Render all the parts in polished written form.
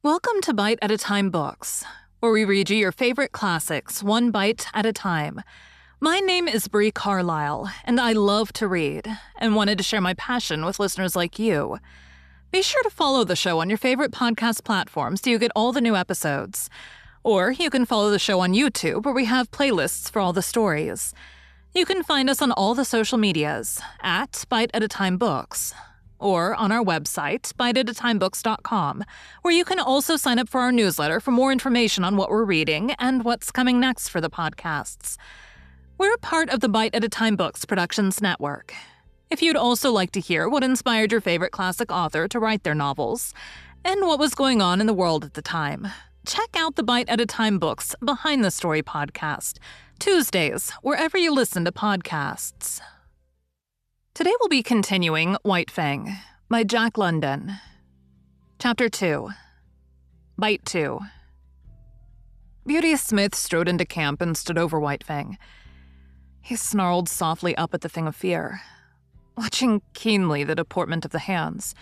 Welcome to Bite at a Time Books, where we read you your favorite classics one bite at a time. My name is Bree Carlile, and I love to read, and wanted to share my passion with listeners like you. Be sure to follow the show on your favorite podcast platform so you get all the new episodes. Or you can follow the show on YouTube, where we have playlists for all the stories. You can find us on all the social medias at Bite at a Time Books, or on our website, biteatatimebooks.com, where you can also sign up for our newsletter for more information on what we're reading and what's coming next for the podcasts. We're part of the Bite at a Time Books Productions Network. If you'd also like to hear what inspired your favorite classic author to write their novels, and what was going on in the world at the time, check out the Bite at a Time Books Behind the Story podcast, Tuesdays, wherever you listen to podcasts. Today we'll be continuing White Fang by Jack London. Chapter 2. Bite 2. Beauty Smith strode into camp and stood over White Fang. He snarled softly up at the thing of fear, watching keenly the deportment of the hands.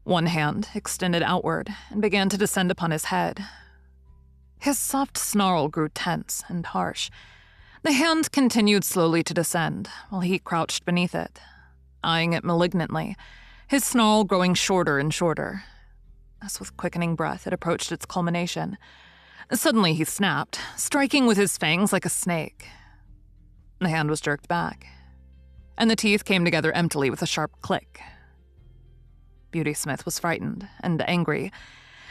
One hand extended outward and began to descend upon his head. His soft snarl grew tense and harsh. The hand continued slowly to descend, while he crouched beneath it, eyeing it malignantly, his snarl growing shorter and shorter. As with quickening breath, it approached its culmination. Suddenly he snapped, striking with his fangs like a snake. The hand was jerked back, and the teeth came together emptily with a sharp click. Beauty Smith was frightened and angry.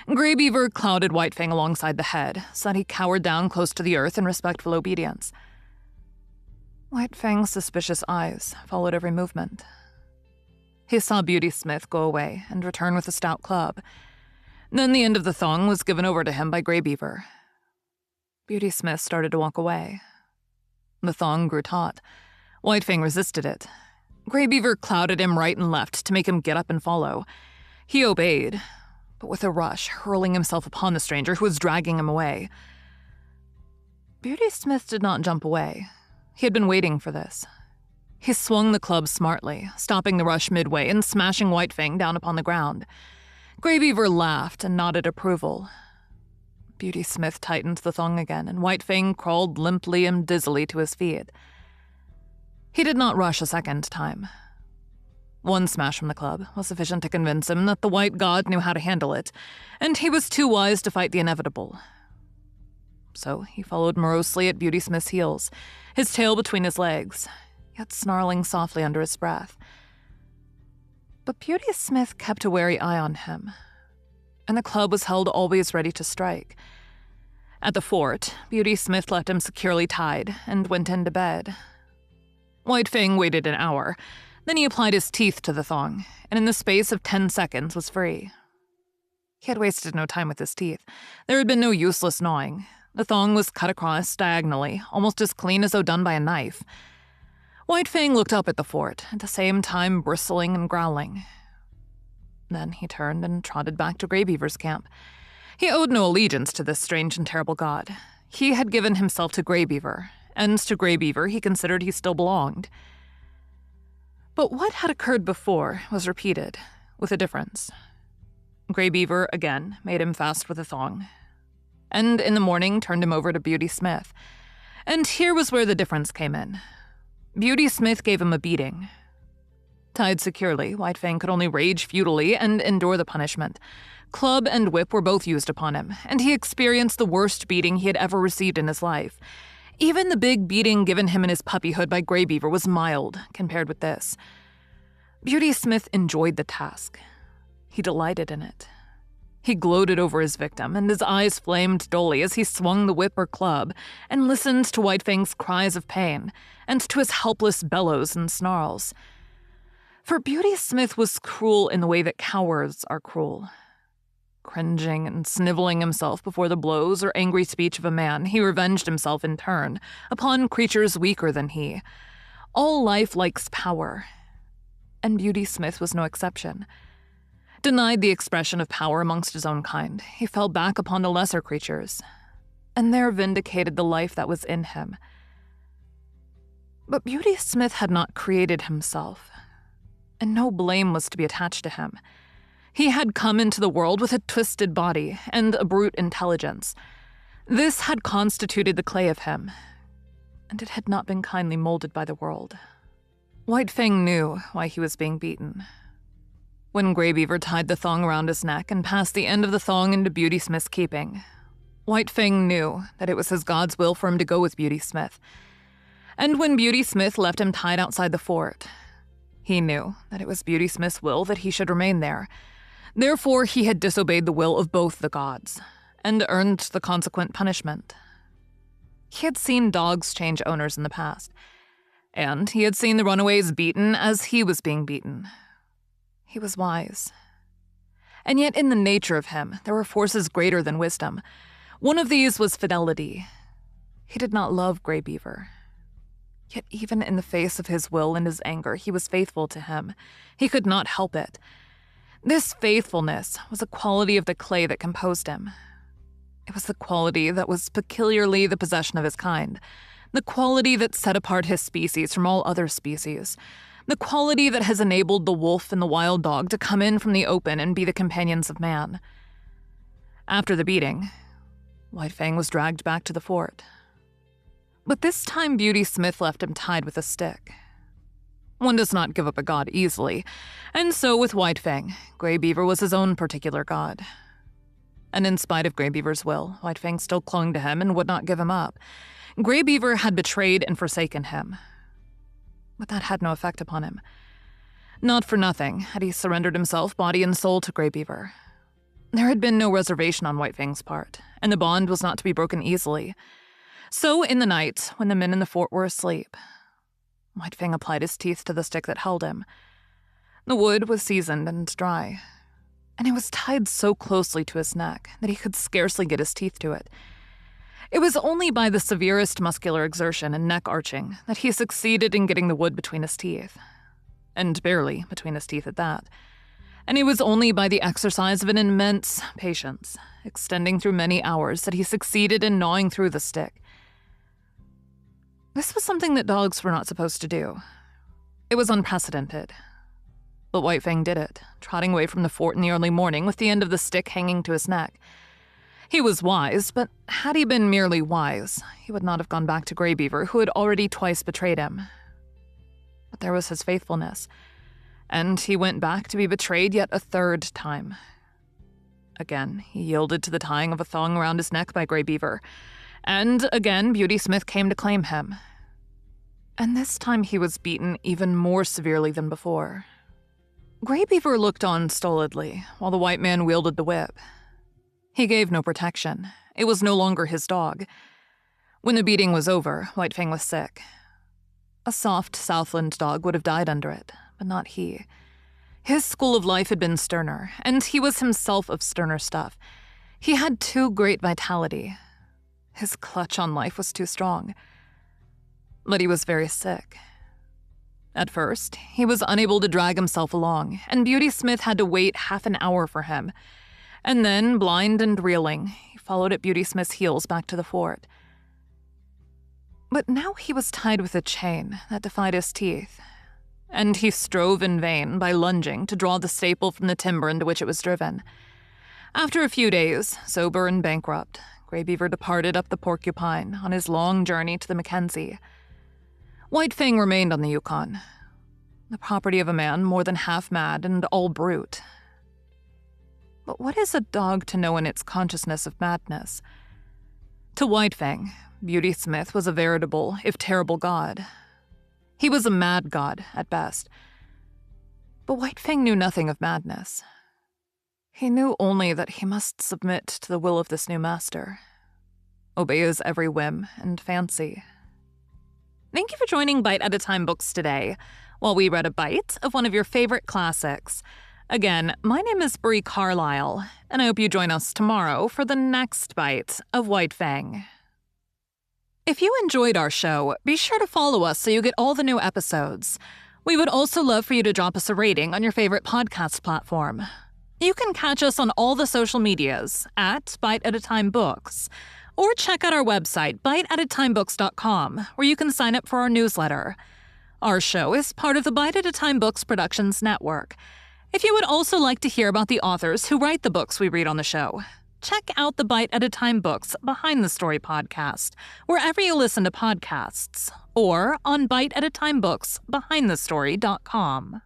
Grey Beaver clouded White Fang alongside the head, so that he cowered down close to the earth in respectful obedience. White Fang's suspicious eyes followed every movement. He saw Beauty Smith go away and return with a stout club. Then the end of the thong was given over to him by Grey Beaver. Beauty Smith started to walk away. The thong grew taut. White Fang resisted it. Grey Beaver clouded him right and left to make him get up and follow. He obeyed, but with a rush, hurling himself upon the stranger who was dragging him away. Beauty Smith did not jump away. He had been waiting for this. He swung the club smartly, stopping the rush midway and smashing White Fang down upon the ground. Grey Beaver laughed and nodded approval. Beauty Smith tightened the thong again, and White Fang crawled limply and dizzily to his feet. He did not rush a second time. One smash from the club was sufficient to convince him that the White God knew how to handle it, and he was too wise to fight the inevitable. So he followed morosely at Beauty Smith's heels, his tail between his legs, yet snarling softly under his breath. But Beauty Smith kept a wary eye on him, and the club was held always ready to strike. At the fort, Beauty Smith left him securely tied and went into bed. White Fang waited an hour. Then he applied his teeth to the thong, and in the space of 10 seconds was free. He had wasted no time with his teeth. There had been no useless gnawing. The thong was cut across diagonally, almost as clean as though done by a knife. White Fang looked up at the fort, at the same time bristling and growling. Then he turned and trotted back to Grey Beaver's camp. He owed no allegiance to this strange and terrible god. He had given himself to Grey Beaver, and to Grey Beaver he considered he still belonged. But what had occurred before was repeated, with a difference. Grey Beaver again made him fast with a thong, and in the morning turned him over to Beauty Smith. And here was where the difference came in. Beauty Smith gave him a beating. Tied securely, White Fang could only rage futilely and endure the punishment. Club and whip were both used upon him, and he experienced the worst beating he had ever received in his life. Even the big beating given him in his puppyhood by Grey Beaver was mild compared with this. Beauty Smith enjoyed the task. He delighted in it. He gloated over his victim, and his eyes flamed dully as he swung the whip or club and listened to White Fang's cries of pain and to his helpless bellows and snarls. For Beauty Smith was cruel in the way that cowards are cruel. Cringing and sniveling himself before the blows or angry speech of a man, he revenged himself in turn upon creatures weaker than he. All life likes power, and Beauty Smith was no exception. Denied the expression of power amongst his own kind, he fell back upon the lesser creatures, and there vindicated the life that was in him. But Beauty Smith had not created himself, and no blame was to be attached to him. He had come into the world with a twisted body and a brute intelligence. This had constituted the clay of him, and it had not been kindly molded by the world. White Fang knew why he was being beaten. When Grey Beaver tied the thong around his neck and passed the end of the thong into Beauty Smith's keeping, White Fang knew that it was his God's will for him to go with Beauty Smith. And when Beauty Smith left him tied outside the fort, he knew that it was Beauty Smith's will that he should remain there. Therefore, he had disobeyed the will of both the gods, and earned the consequent punishment. He had seen dogs change owners in the past, and he had seen the runaways beaten as he was being beaten. He was wise. And yet in the nature of him, there were forces greater than wisdom. One of these was fidelity. He did not love Grey Beaver. Yet even in the face of his will and his anger, he was faithful to him. He could not help it. This faithfulness was a quality of the clay that composed him. It was the quality that was peculiarly the possession of his kind, the quality that set apart his species from all other species, the quality that has enabled the wolf and the wild dog to come in from the open and be the companions of man. After the beating, White Fang was dragged back to the fort. But this time Beauty Smith left him tied with a stick. One does not give up a god easily, and so with White Fang, Grey Beaver was his own particular god. And in spite of Grey Beaver's will, White Fang still clung to him and would not give him up. Grey Beaver had betrayed and forsaken him. But that had no effect upon him. Not for nothing had he surrendered himself body and soul to Grey Beaver. There had been no reservation on White Fang's part, and the bond was not to be broken easily. So in the night, when the men in the fort were asleep, White Fang applied his teeth to the stick that held him. The wood was seasoned and dry, and it was tied so closely to his neck that he could scarcely get his teeth to it. It was only by the severest muscular exertion and neck arching that he succeeded in getting the wood between his teeth, and barely between his teeth at that. And it was only by the exercise of an immense patience, extending through many hours, that he succeeded in gnawing through the stick. This was something that dogs were not supposed to do. It was unprecedented. But White Fang did it, trotting away from the fort in the early morning with the end of the stick hanging to his neck. He was wise, but had he been merely wise, he would not have gone back to Grey Beaver, who had already twice betrayed him. But there was his faithfulness, and he went back to be betrayed yet a third time. Again, he yielded to the tying of a thong around his neck by Grey Beaver, and again Beauty Smith came to claim him. And this time he was beaten even more severely than before. Grey Beaver looked on stolidly while the white man wielded the whip. He gave no protection. It was no longer his dog. When the beating was over, White Fang was sick. A soft Southland dog would have died under it, but not he. His school of life had been sterner, and he was himself of sterner stuff. He had too great vitality. His clutch on life was too strong. But he was very sick. At first, he was unable to drag himself along, and Beauty Smith had to wait half an hour for him. And then, blind and reeling, he followed at Beauty Smith's heels back to the fort. But now he was tied with a chain that defied his teeth, and he strove in vain by lunging to draw the staple from the timber into which it was driven. After a few days, sober and bankrupt, Grey Beaver departed up the Porcupine on his long journey to the Mackenzie. White Fang remained on the Yukon, the property of a man more than half mad and all brute. But what is a dog to know in its consciousness of madness? To White Fang, Beauty Smith was a veritable, if terrible, god. He was a mad god, at best. But White Fang knew nothing of madness. He knew only that he must submit to the will of this new master, obey his every whim and fancy. Thank you for joining Bite at a Time Books today, while we read a bite of one of your favorite classics. Again, my name is Bree Carlile, and I hope you join us tomorrow for the next bite of White Fang. If you enjoyed our show, be sure to follow us so you get all the new episodes. We would also love for you to drop us a rating on your favorite podcast platform. You can catch us on all the social medias at Bite at a Time Books, or check out our website, biteatatimebooks.com, where you can sign up for our newsletter. Our show is part of the Bite at a Time Books Productions Network, If you would also like to hear about the authors who write the books we read on the show, check out the Bite at a Time Books Behind the Story podcast, wherever you listen to podcasts, or on biteatatimebooksbehindthestory.com.